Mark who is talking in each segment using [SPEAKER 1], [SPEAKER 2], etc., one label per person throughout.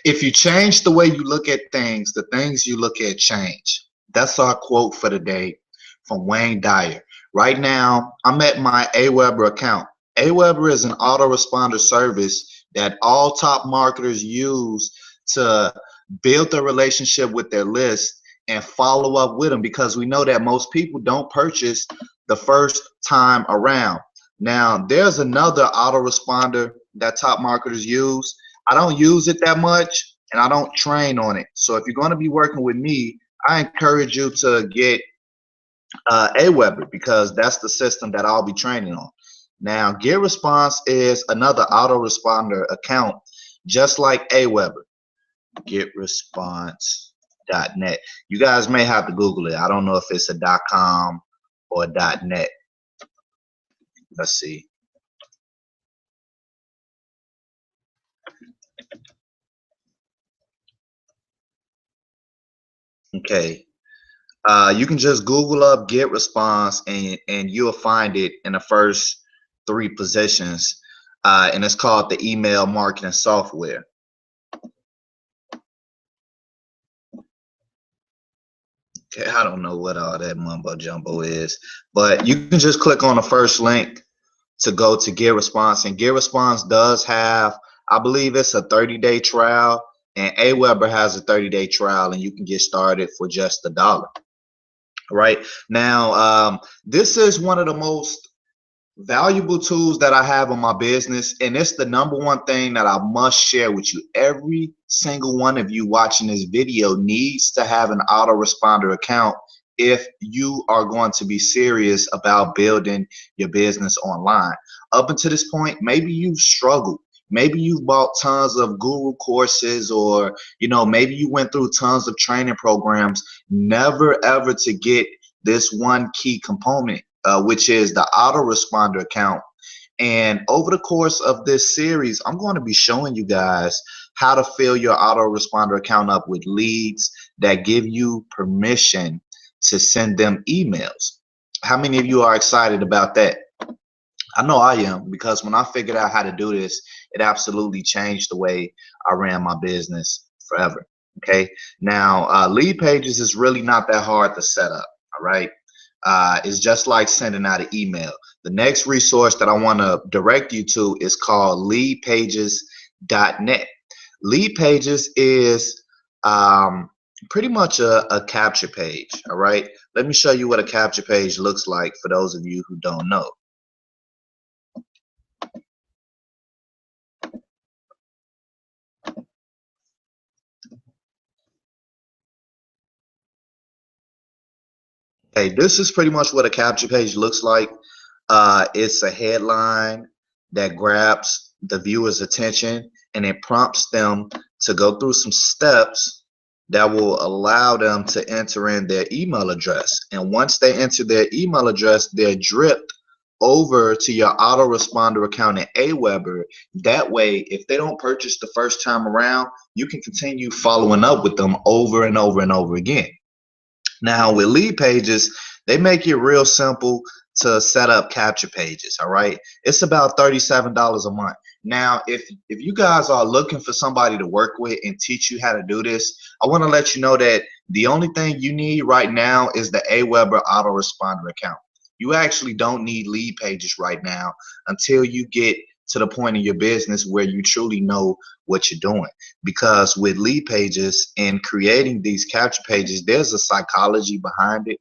[SPEAKER 1] If you change the way you look at things, the things you look at change. That's our quote for the day from Wayne Dyer. Right now, I'm at my Aweber account. Aweber is an autoresponder service that all top marketers use to build a relationship with their list and follow up with them, because we know that most people don't purchase the first time around. Now, there's another autoresponder that top marketers use. I don't use it that much and I don't train on it. So if you're going to be working with me, I encourage you to get Aweber, because that's the system that I'll be training on. Now, GetResponse is another autoresponder account just like Aweber. GetResponse.net. You guys may have to Google it. I don't know if it's a .com or a .net. Let's see. Okay. You can just Google up GetResponse and you'll find it in the first 3 positions. And it's called the email marketing software. Okay, I don't know what all that mumbo jumbo is, but you can just click on the first link to go to GetResponse, and GetResponse does have, I believe it's a 30-day trial, and Aweber has a 30-day trial, and you can get started for just $1. Right now, this is one of the most valuable tools that I have on my business, and it's the #1 thing that I must share with you. Every single one of you watching this video needs to have an autoresponder account if you are going to be serious about building your business online. Up until this point, maybe you've struggled. Maybe you've bought tons of guru courses, or maybe you went through tons of training programs, never ever to get this one key component, which is the autoresponder account. And over the course of this series, I'm going to be showing you guys how to fill your autoresponder account up with leads that give you permission to send them emails. How many of you are excited about that? I know I am, because when I figured out how to do this, it absolutely changed the way I ran my business forever. Okay, now lead pages is really not that hard to set up. All right, it's just like sending out an email. The next resource that I want to direct you to is called leadpages.net. Lead pages is pretty much a capture page. All right, let me show you what a capture page looks like for those of you who don't know. Hey, this is pretty much what a capture page looks like. It's a headline that grabs the viewer's attention, and it prompts them to go through some steps that will allow them to enter in their email address. And once they enter their email address, they're dripped over to your autoresponder account at Aweber. That way, if they don't purchase the first time around, you can continue following up with them over and over and over again. Now with lead pages, they make it real simple to set up capture pages. All right, it's about $37 a month. Now if you guys are looking for somebody to work with and teach you how to do this, I want to let you know that the only thing you need right now is the Aweber autoresponder account. You actually don't need lead pages right now until you get to the point in your business where you truly know what you're doing. Because with lead pages and creating these capture pages, there's a psychology behind it.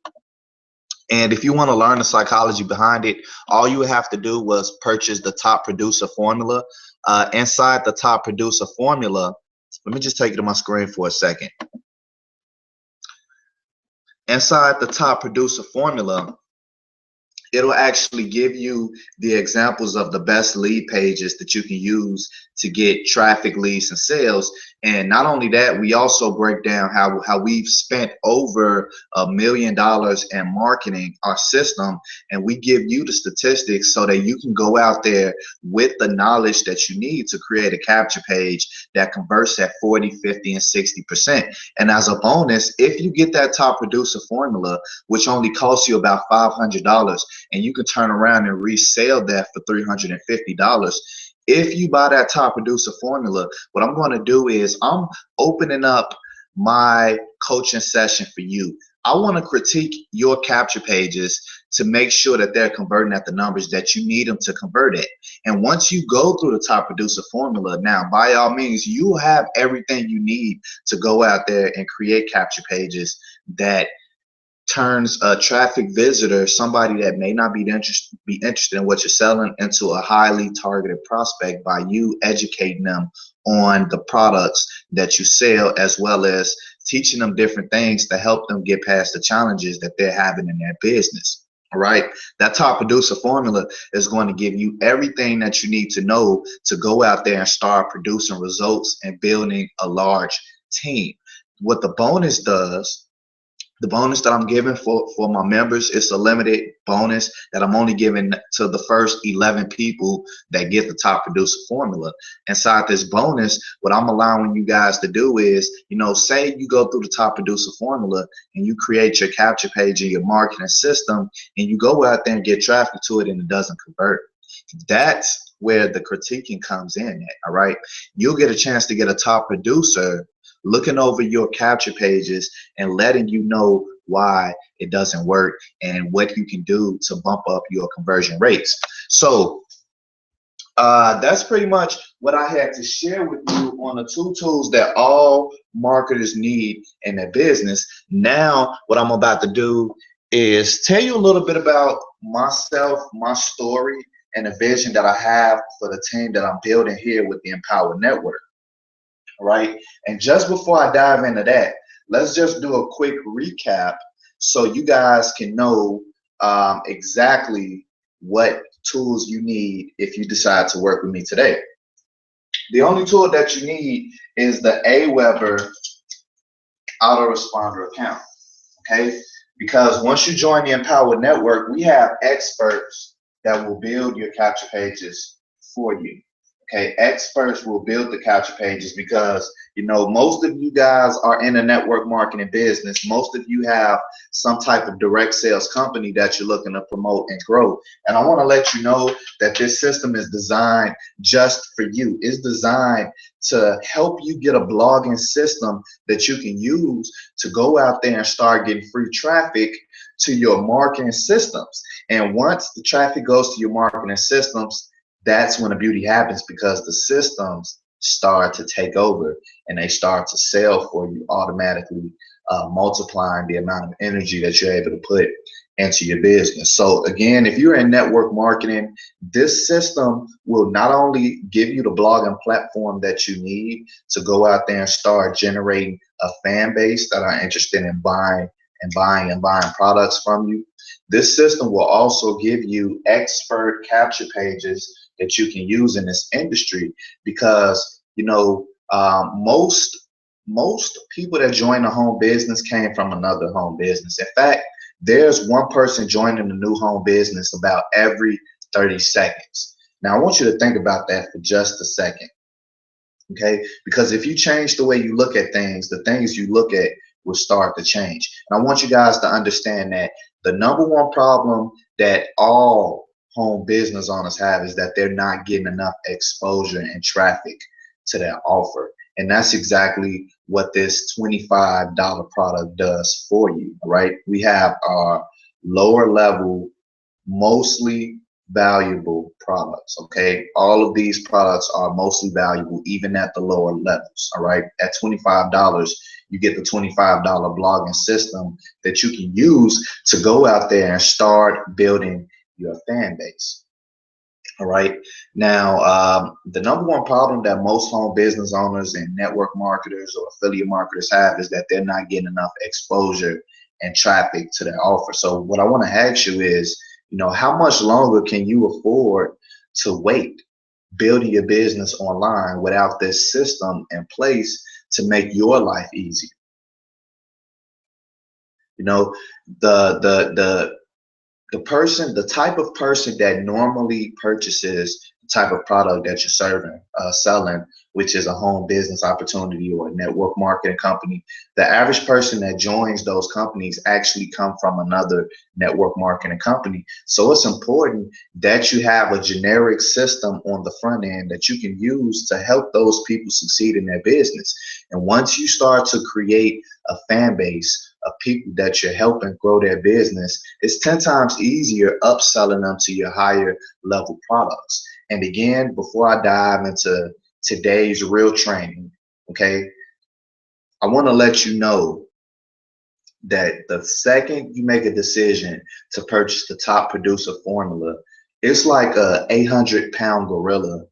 [SPEAKER 1] And if you want to learn the psychology behind it, all you have to do was purchase the Top Producer formula. Inside the Top Producer formula, let me just take it to my screen for a second. Inside the Top Producer formula, it'll actually give you the examples of the best lead pages that you can use to get traffic, leads, and sales. And not only that, we also break down how we've spent over $1 million in marketing our system, and we give you the statistics so that you can go out there with the knowledge that you need to create a capture page that converts at 40, 50, and 60%. And as a bonus, if you get that Top Producer formula, which only costs you about $500, and you can turn around and resell that for $350, If you buy that top producer formula, what I'm going to do is I'm opening up my coaching session for you. I want to critique your capture pages to make sure that they're converting at the numbers that you need them to convert at. And once you go through the top producer formula, now by all means, you have everything you need to go out there and create capture pages that turns a traffic visitor, somebody that may not be interested in what you're selling, into a highly targeted prospect by you educating them on the products that you sell, as well as teaching them different things to help them get past the challenges that they're having in their business. All right, that top producer formula is going to give you everything that you need to know to go out there and start producing results and building a large team. What the bonus does, the bonus that I'm giving for my members, is a limited bonus that I'm only giving to the first 11 people that get the top producer formula. Inside this bonus, what I'm allowing you guys to do is, say you go through the top producer formula and you create your capture page and your marketing system, and you go out there and get traffic to it and it doesn't convert. That's where the critiquing comes in at, all right? You'll get a chance to get a top producer looking over your capture pages and letting you know why it doesn't work and what you can do to bump up your conversion rates. So that's pretty much what I had to share with you on the 2 tools that all marketers need in their business. Now, what I'm about to do is tell you a little bit about myself, my story, and the vision that I have for the team that I'm building here with the Empower Network. Right? And just before I dive into that, let's just do a quick recap so you guys can know exactly what tools you need if you decide to work with me today. The only tool that you need is the Aweber autoresponder account, okay? Because once you join the Empower Network, we have experts that will build your capture pages for you. Okay, experts will build the capture pages because, most of you guys are in a network marketing business. Most of you have some type of direct sales company that you're looking to promote and grow. And I want to let you know that this system is designed just for you. It's designed to help you get a blogging system that you can use to go out there and start getting free traffic to your marketing systems. And once the traffic goes to your marketing systems, that's when the beauty happens, because the systems start to take over and they start to sell for you automatically, multiplying the amount of energy that you're able to put into your business. So again, if you're in network marketing, this system will not only give you the blogging platform that you need to go out there and start generating a fan base that are interested in buying products from you. This system will also give you expert capture pages that you can use in this industry, because most people that join a home business came from another home business. In fact, there's one person joining a new home business about every 30 seconds. Now, I want you to think about that for just a second, okay? Because if you change the way you look at things, the things you look at will start to change. And I want you guys to understand that the number one problem that all home business owners have is that they're not getting enough exposure and traffic to their offer. And that's exactly what this $25 product does for you, all right? We have our lower level, mostly valuable products, okay? All of these products are mostly valuable, even at the lower levels, all right? At $25, you get the $25 blogging system that you can use to go out there and start building your fan base. All right. Now, the number one problem that most home business owners and network marketers or affiliate marketers have is that they're not getting enough exposure and traffic to their offer. So what I want to ask you is, how much longer can you afford to wait building your business online without this system in place to make your life easier? The type of person that normally purchases the type of product that you're selling which is a home business opportunity or a network marketing company, the average person that joins those companies actually come from another network marketing company. So it's important that you have a generic system on the front end that you can use to help those people succeed in their business. And once you start to create a fan base of people that you're helping grow their business, it's 10 times easier upselling them to your higher level products. And again, before I dive into today's real training, okay, I want to let you know that the second you make a decision to purchase the top producer formula, it's like a 800-pound gorilla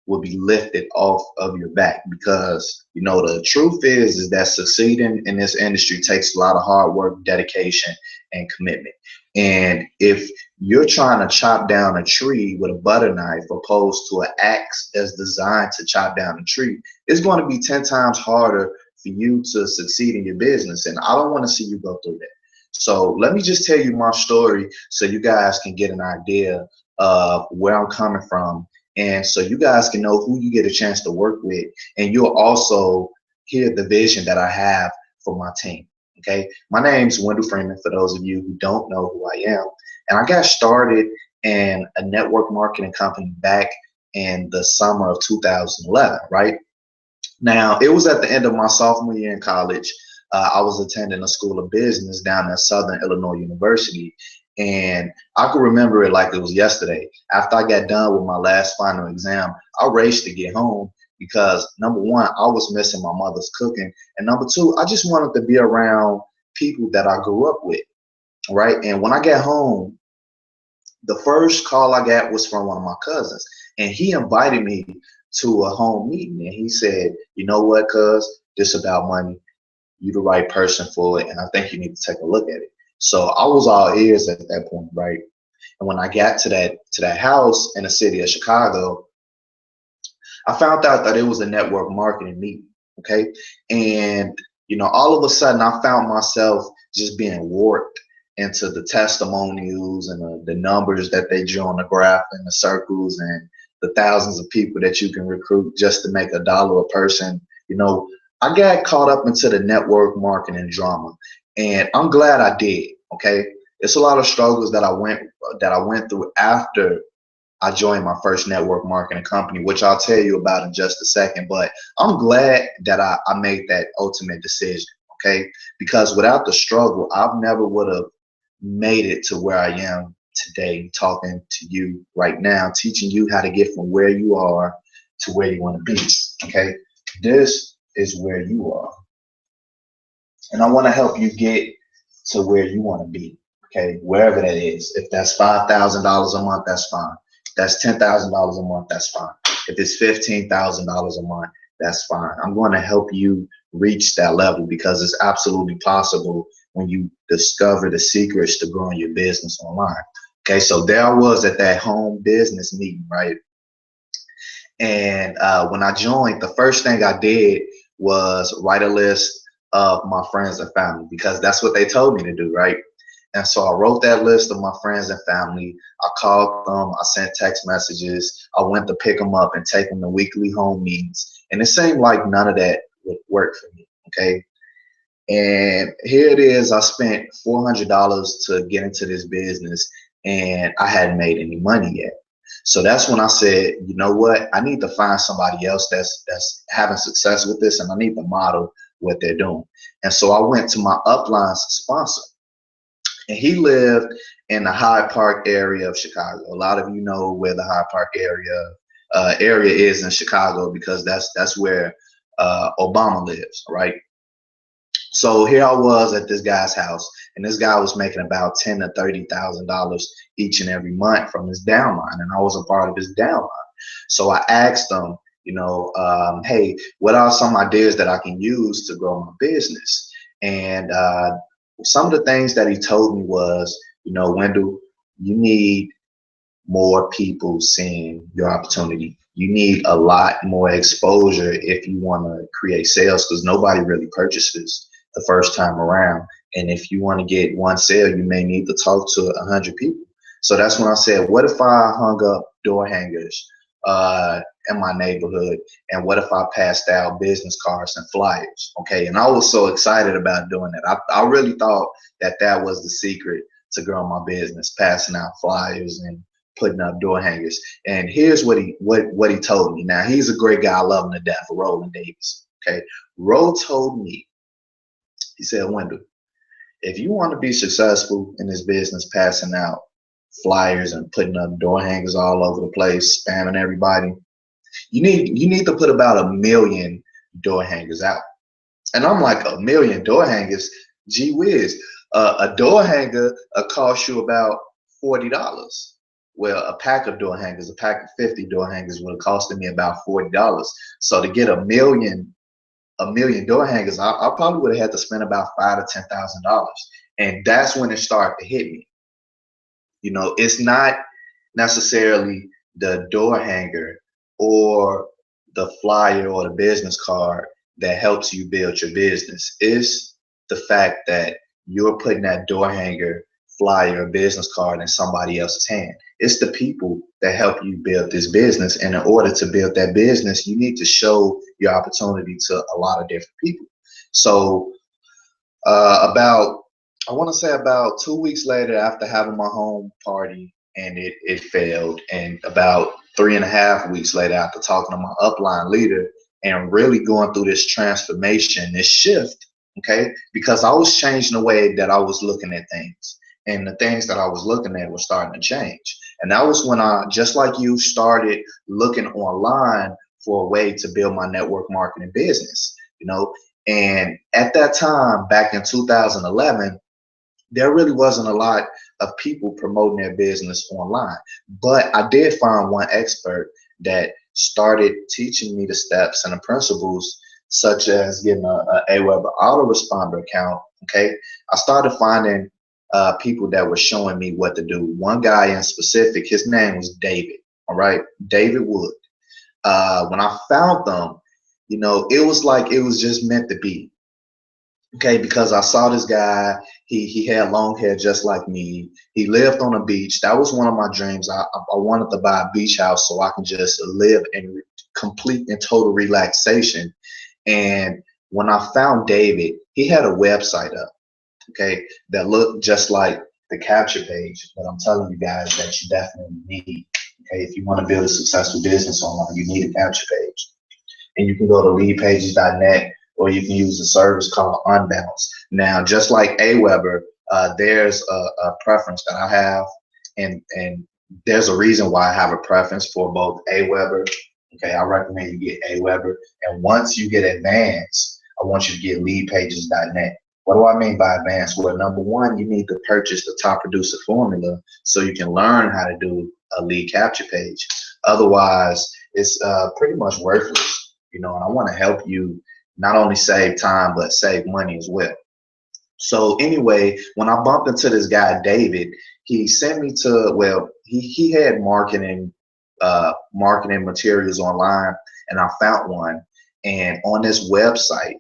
[SPEAKER 1] will be lifted off of your back, because you know the truth is that succeeding in this industry takes a lot of hard work, dedication, and commitment. And if you're trying to chop down a tree with a butter knife opposed to an axe that's designed to chop down a tree, it's going to be 10 times harder for you to succeed in your business. And I don't want to see you go through that. So let me just tell you my story so you guys can get an idea of where I'm coming from, and so you guys can know who you get a chance to work with, and you'll also hear the vision that I have for my team. Okay, my name's Wendell Freeman, for those of you who don't know who I am. And I got started in a network marketing company back in the summer of 2011, right? Now, it was at the end of my sophomore year in college. I was attending a school of business down at Southern Illinois University. And I could remember it like it was yesterday. After I got done with my last final exam, I raced to get home because, number one, I was missing my mother's cooking. And number two, I just wanted to be around people that I grew up with, right? And when I got home, the first call I got was from one of my cousins. And he invited me to a home meeting. And he said, you know what, cuz, this about money. You the right person for it. And I think you need to take a look at it. So I was all ears at that point, right? And when I got to that house in the city of Chicago, I found out that it was a network marketing meeting, okay? And, you know, all of a sudden I found myself just being warped into the testimonials and the numbers that they drew on the graph and the circles and the thousands of people that you can recruit just to make $1 a person. You know, I got caught up into the network marketing drama. And I'm glad I did, okay? It's a lot of struggles that I went through after I joined my first network marketing company, which I'll tell you about in just a second. But I'm glad that I made that ultimate decision, okay? Because without the struggle, I never would have made it to where I am today, talking to you right now, teaching you how to get from where you are to where you want to be, okay? This is where you are. And I want to help you get to where you want to be, okay? Wherever that is. If that's $5,000 a month, that's fine. If that's $10,000 a month, that's fine. If it's $15,000 a month, that's fine. I'm going to help you reach that level because it's absolutely possible when you discover the secrets to growing your business online. Okay, so there I was at that home business meeting, right? And when I joined, the first thing I did was write a list of my friends and family because that's what they told me to do, right? And so I wrote that list of my friends and family. I called them, I sent text messages, I went to pick them up and take them to weekly home meetings. And it seemed like none of that would work for me, okay? And here it is, I spent $400 to get into this business and I hadn't made any money yet. So that's when I said, you know what, I need to find somebody else that's having success with this, and I need to model what they're doing. And so I went to my upline sponsor, and he lived in the Hyde Park area of Chicago. A lot of you know where the Hyde Park area is in Chicago because that's where Obama lives, right? So here I was at this guy's house, and this guy was making about $10,000 to $30,000 each and every month from his downline, and I was a part of his downline. So I asked him, you know, hey, what are some ideas that I can use to grow my business? And some of the things that he told me was, you know, Wendell, you need more people seeing your opportunity. You need a lot more exposure if you want to create sales, because nobody really purchases the first time around. And if you want to get one sale, you may need to talk to 100 people. So that's when I said, what if I hung up door hangers in my neighborhood, and what if I passed out business cards and flyers? Okay, and I was so excited about doing that. I really thought that that was the secret to growing my business, passing out flyers and putting up door hangers. And here's what he told me. Now, he's a great guy. I love him to death, Roland Davis. Okay, Ro told me, he said, Wendell, if you want to be successful in this business, passing out flyers and putting up door hangers all over the place, spamming everybody, you need to put about 1 million door hangers out. And I'm like, 1 million door hangers? Gee whiz. A door hanger cost you about $40. Well, a pack of door hangers, a pack of 50 door hangers would have costed me about $40. So to get a million door hangers, I probably would have had to spend about $5,000 to $10,000. And that's when it started to hit me. You know, it's not necessarily the door hanger or the flyer or the business card that helps you build your business. It's the fact that you're putting that door hanger, flyer, or business card in somebody else's hand. It's the people that help you build this business. And in order to build that business, you need to show your opportunity to a lot of different people. So I want to say about 2 weeks later, after having my home party and it failed, and about 3.5 weeks later, after talking to my upline leader and really going through this transformation, this shift, okay, because I was changing the way that I was looking at things, and the things that I was looking at were starting to change. And that was when I, just like you, started looking online for a way to build my network marketing business, you know. And at that time, back in 2011, there really wasn't a lot of people promoting their business online. But I did find one expert that started teaching me the steps and the principles, such as getting a Aweber autoresponder account. Okay, I started finding people that were showing me what to do. One guy in specific, his name was David. All right, David Wood. When I found them, you know, it was like it was just meant to be. Okay, because I saw this guy, he had long hair just like me. He lived on a beach. That was one of my dreams. I wanted to buy a beach house so I can just live in complete and total relaxation. And when I found David, he had a website up, okay, that looked just like the capture page. But I'm telling you guys that you definitely need, okay, if you want to build a successful business online, you need a capture page. And you can go to leadpages.net, or you can use a service called Unbounce. Now, just like Aweber, there's a preference that I have, and there's a reason why I have a preference for both Aweber. Okay, I recommend you get Aweber, and once you get advanced, I want you to get leadpages.net. What do I mean by advanced? Well, number one, you need to purchase the top producer formula so you can learn how to do a lead capture page. Otherwise, it's pretty much worthless, you know. And I want to help you not only save time, but save money as well. So anyway, when I bumped into this guy, David, he sent me to, well, he had marketing materials online, and I found one. And on this website,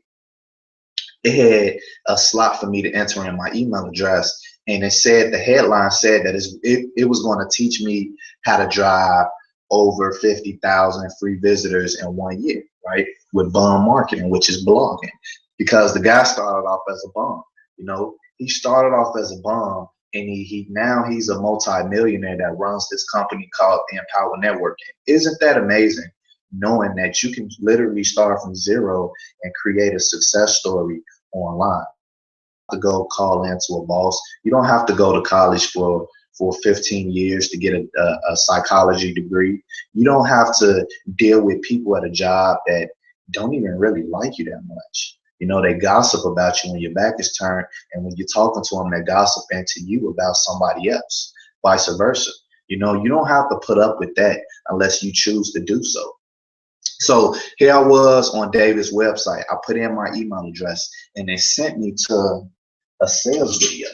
[SPEAKER 1] it had a slot for me to enter in my email address. And it said, the headline said that it was going to teach me how to drive over 50,000 free visitors in 1 year, right? With bum marketing, which is blogging. Because the guy started off as a bum, you know, he started off as a bum, and now he's a multi-millionaire that runs this company called Empower Networking. Isn't that amazing? Knowing that you can literally start from zero and create a success story online. To go call into a boss. You don't have to go to college for 15 years to get a psychology degree. You don't have to deal with people at a job that don't even really like you that much. You know, they gossip about you when your back is turned, and when you're talking to them, they're gossiping to you about somebody else, vice versa. You know, you don't have to put up with that unless you choose to do so. So here I was on David's website. I put in my email address, and they sent me to a sales video.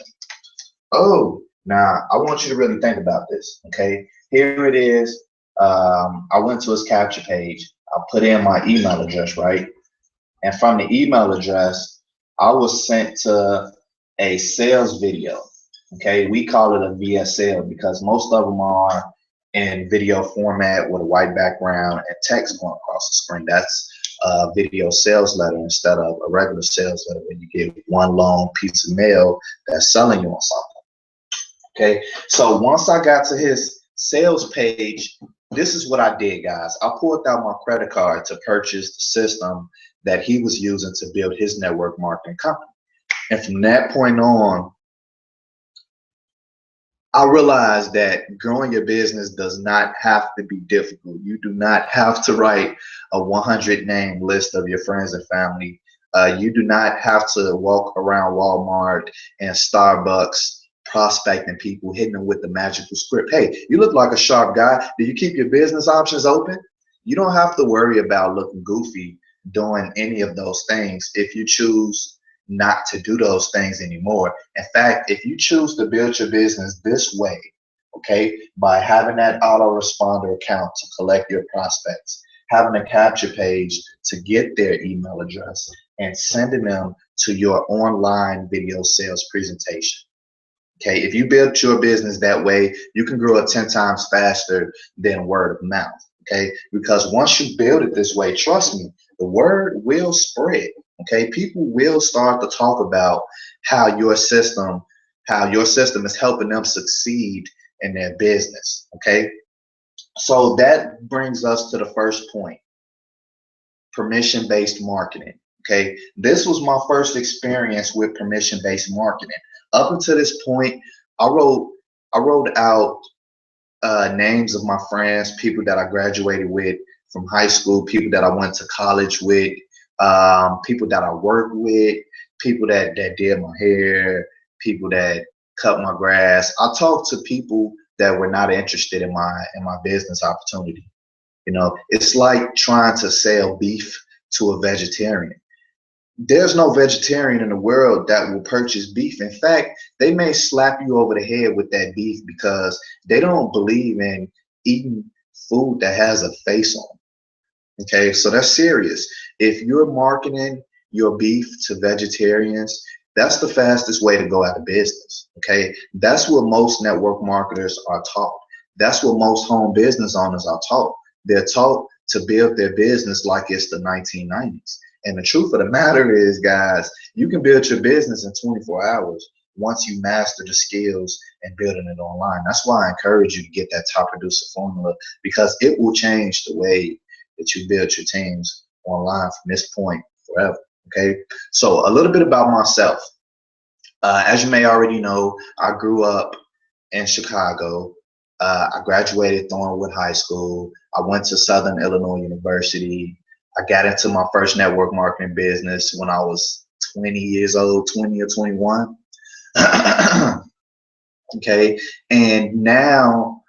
[SPEAKER 1] Oh, now I want you to really think about this, okay? Here it is. I went to his capture page. I put in my email address, right? And from the email address, I was sent to a sales video, okay? We call it a VSL because most of them are in video format with a white background and text going across the screen. That's a video sales letter instead of a regular sales letter where you get one long piece of mail that's selling you on something. Okay, so once I got to his sales page, this is what I did, guys. I pulled out my credit card to purchase the system that he was using to build his network marketing company. And from that point on, I realized that growing your business does not have to be difficult. You do not have to write a 100 name list of your friends and family. You do not have to walk around Walmart and Starbucks prospecting people, hitting them with the magical script. Hey, you look like a sharp guy. Do you keep your business options open? You don't have to worry about looking goofy doing any of those things if you choose not to do those things anymore. In fact, if you choose to build your business this way, okay, by having that autoresponder account to collect your prospects, having a capture page to get their email address, and sending them to your online video sales presentation. Okay, if you build your business that way, you can grow it 10 times faster than word of mouth. Okay, because once you build it this way, trust me, the word will spread. Okay, people will start to talk about how your system is helping them succeed in their business. Okay, so that brings us to the first point: permission-based marketing. Okay, this was my first experience with permission-based marketing. Up until this point, I wrote out names of my friends, people that I graduated with from high school, people that I went to college with, people that I work with, people that did my hair, people that cut my grass. I talked to people that were not interested in my business opportunity. You know, it's like trying to sell beef to a vegetarian. There's no vegetarian in the world that will purchase beef. In fact, they may slap you over the head with that beef because they don't believe in eating food that has a face on. Okay, so that's serious. If you're marketing your beef to vegetarians, that's the fastest way to go out of business. Okay, that's what most network marketers are taught. That's what most home business owners are taught. They're taught to build their business like it's the 1990s. And the truth of the matter is, guys, you can build your business in 24 hours once you master the skills and building it online. That's why I encourage you to get that top producer formula, because it will change the way that you build your teams online from this point forever. Okay, so a little bit about myself. As you may already know, I grew up in Chicago. I graduated Thornwood High School. I went to Southern Illinois University. I got into my first network marketing business when I was 20 years old, 20 or 21. Okay, and now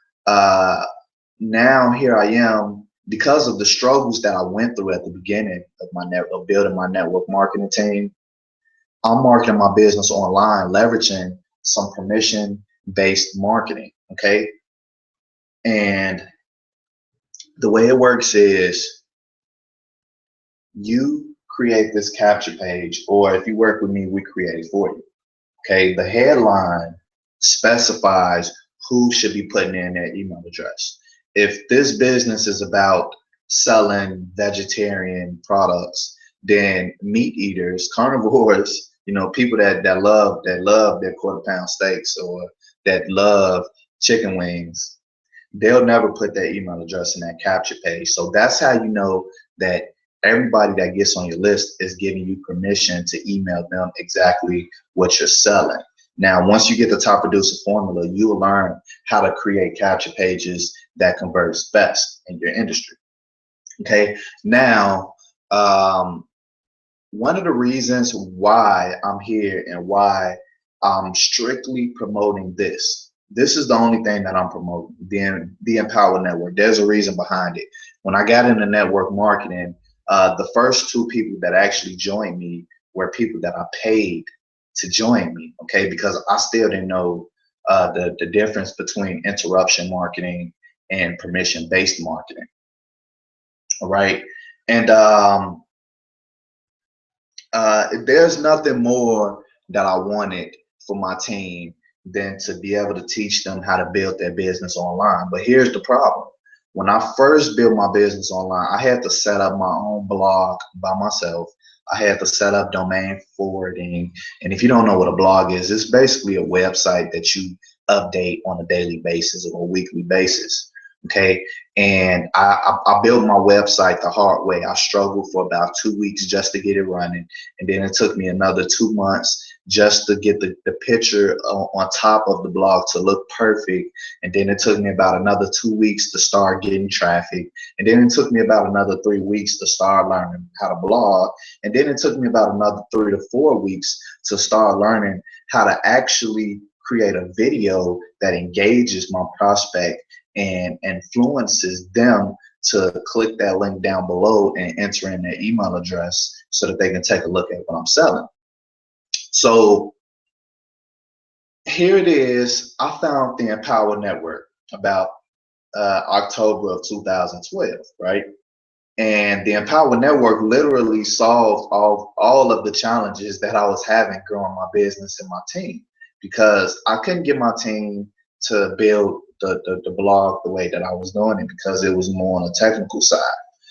[SPEAKER 1] here I am, because of the struggles that I went through at the beginning of of building my network marketing team. I'm marketing my business online, leveraging some permission-based marketing. Okay, and the way it works is you create this capture page, or if you work with me, we create it for you. Okay, the headline specifies who should be putting in their email address. If this business is about selling vegetarian products, then meat eaters, carnivores, you know, people that love their quarter-pound steaks or that love chicken wings, they'll never put their email address in that capture page. So that's how you know that everybody that gets on your list is giving you permission to email them exactly what you're selling. Now, once you get the top producer formula, you will learn how to create capture pages that converts best in your industry. Okay, now, one of the reasons why I'm here and why I'm strictly promoting this is the only thing that I'm promoting, the Empower Network. There's a reason behind it. When I got into network marketing, the first two people that actually joined me were people that I paid to join me, okay, because I still didn't know the difference between interruption marketing and permission-based marketing. All right, and there's nothing more that I wanted for my team than to be able to teach them how to build their business online. But here's the problem. When I first built my business online, I had to set up my own blog by myself. I had to set up domain forwarding. And if you don't know what a blog is, it's basically a website that you update on a daily basis or a weekly basis. Okay. And I built my website the hard way. I struggled for about 2 weeks just to get it running. And then it took me another 2 months just to get the picture on top of the blog to look perfect. And then it took me about another 2 weeks to start getting traffic. And then it took me about another 3 weeks to start learning how to blog. And then it took me about another 3 to 4 weeks to start learning how to actually create a video that engages my prospect and influences them to click that link down below and enter in their email address so that they can take a look at what I'm selling. So here it is. I found the Empower Network about October of 2012, right? And the Empower Network literally solved all of the challenges that I was having growing my business and my team, because I couldn't get my team to build the blog the way that I was doing it because it was more on a technical side.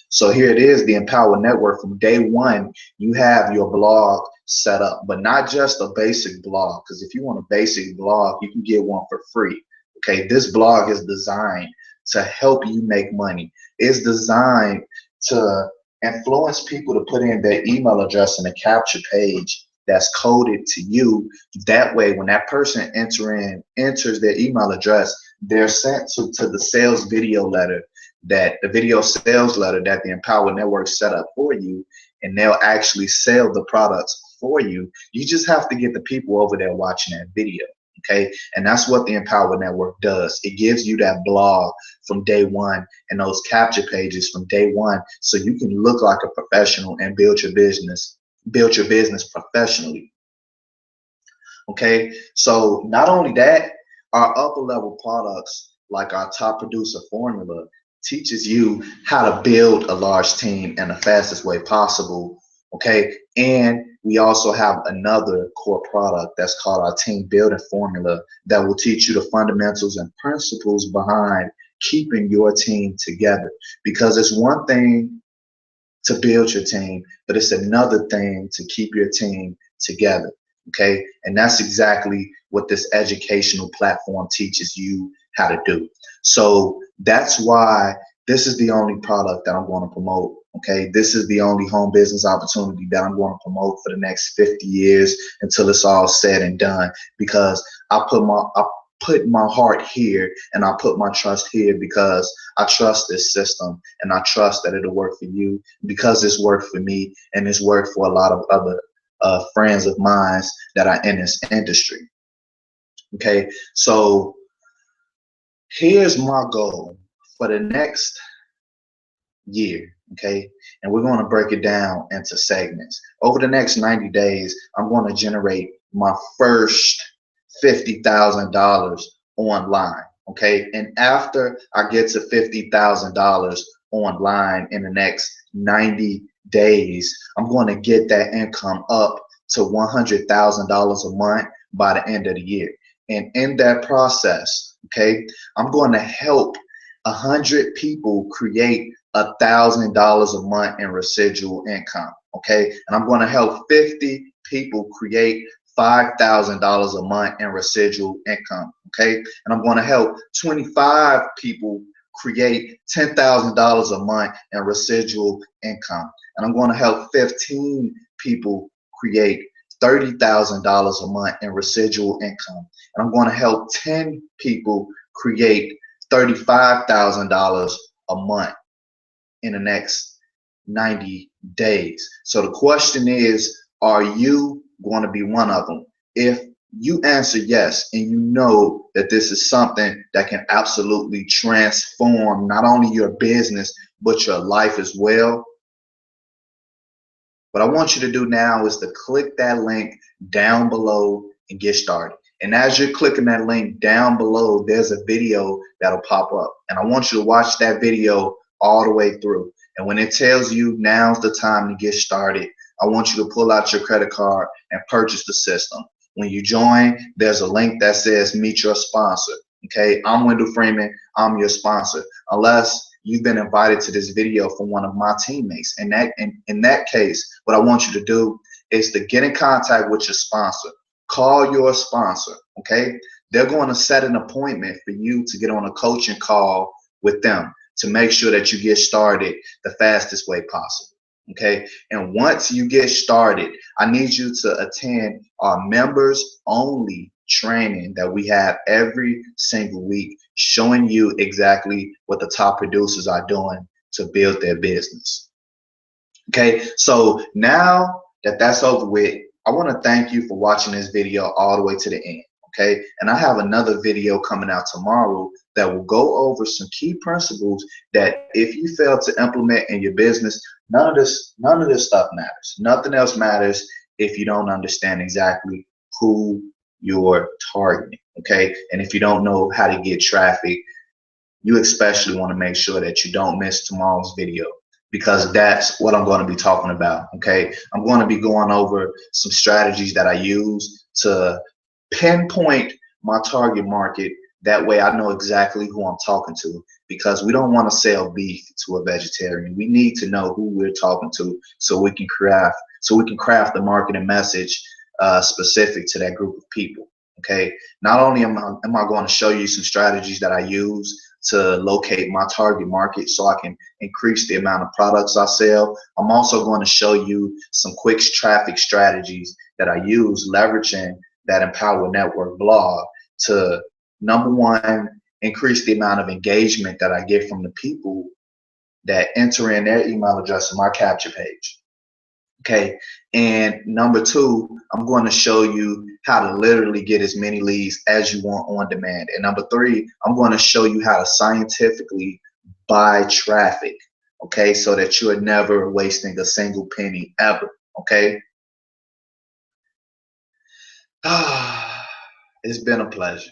[SPEAKER 1] So here it is, the Empower Network. From day one, you have your blog set up, but not just a basic blog, because if you want a basic blog, you can get one for free. Okay, this blog is designed to help you make money. It's designed to influence people to put in their email address in a capture page that's coded to you. That way, when that person enters their email address, they're sent to the sales video letter, that the video sales letter that the Empower Network set up for you, and they'll actually sell the products for you. You just have to get the people over there watching that video. Okay, and that's what the Empower Network does. It gives you that blog from day one and those capture pages from day one, so you can look like a professional and build your business professionally. Okay, so not only that, our upper level products like our Top Producer Formula teaches you how to build a large team in the fastest way possible. Okay, and we also have another core product that's called our Team Building Formula that will teach you the fundamentals and principles behind keeping your team together. Because it's one thing to build your team, but it's another thing to keep your team together. Okay, and that's exactly what this educational platform teaches you how to do. So that's why this is the only product that I'm going to promote. Okay, this is the only home business opportunity that I'm going to promote for the next 50 years until it's all said and done, because I put my heart here and I put my trust here because I trust this system and I trust that it'll work for you, because it's worked for me and it's worked for a lot of other friends of mine that are in this industry. Okay, so here's my goal for the next year. Okay, and we're going to break it down into segments. Over the next 90 days, I'm going to generate my first $50,000 online. Okay, and after I get to $50,000 online in the next 90 days, I'm going to get that income up to $100,000 a month by the end of the year. And in that process, okay, I'm going to help 100 people create $1,000 a month in residual income. Okay, and I'm going to help 50 people create $5,000 a month in residual income. Okay, and I'm going to help 25 people create $10,000 a month in residual income. And I'm going to help 15 people create $30,000 a month in residual income. And I'm going to help 10 people create $35,000 a month in the next 90 days. So the question is, are you going to be one of them? If you answer yes, and you know that this is something that can absolutely transform not only your business, but your life as well, what I want you to do now is to click that link down below and get started. And as you're clicking that link down below, there's a video that'll pop up. And I want you to watch that video all the way through. And when it tells you now's the time to get started, I want you to pull out your credit card and purchase the system. When you join, there's a link that says meet your sponsor. Okay, I'm Wendell Freeman. I'm your sponsor. Unless you've been invited to this video from one of my teammates. In that case, what I want you to do is to get in contact with your sponsor. Call your sponsor. Okay, they're going to set an appointment for you to get on a coaching call with them to make sure that you get started the fastest way possible. Okay, and once you get started, I need you to attend our members only training that we have every single week, showing you exactly what the top producers are doing to build their business. Okay, so now that that's over with, I want to thank you for watching this video all the way to the end. Okay, and I have another video coming out tomorrow that will go over some key principles that if you fail to implement in your business, none of this stuff matters. Nothing else matters if you don't understand exactly who you're targeting. Okay, and if you don't know how to get traffic, you especially want to make sure that you don't miss tomorrow's video, because that's what I'm going to be talking about. Okay, I'm going to be going over some strategies that I use to pinpoint my target market. That way I know exactly who I'm talking to, because we don't want to sell beef to a vegetarian. We need to know who we're talking to so we can craft the marketing message specific to that group of people. Okay, not only am I going to show you some strategies that I use to locate my target market so I can increase the amount of products I sell, I'm also going to show you some quick traffic strategies that I use leveraging that Empower Network blog to, number one, increase the amount of engagement that I get from the people that enter in their email address in my capture page. Okay, and number two, I'm going to show you how to literally get as many leads as you want on demand. And number three, I'm going to show you how to scientifically buy traffic, okay, so that you are never wasting a single penny ever. Okay, it's been a pleasure.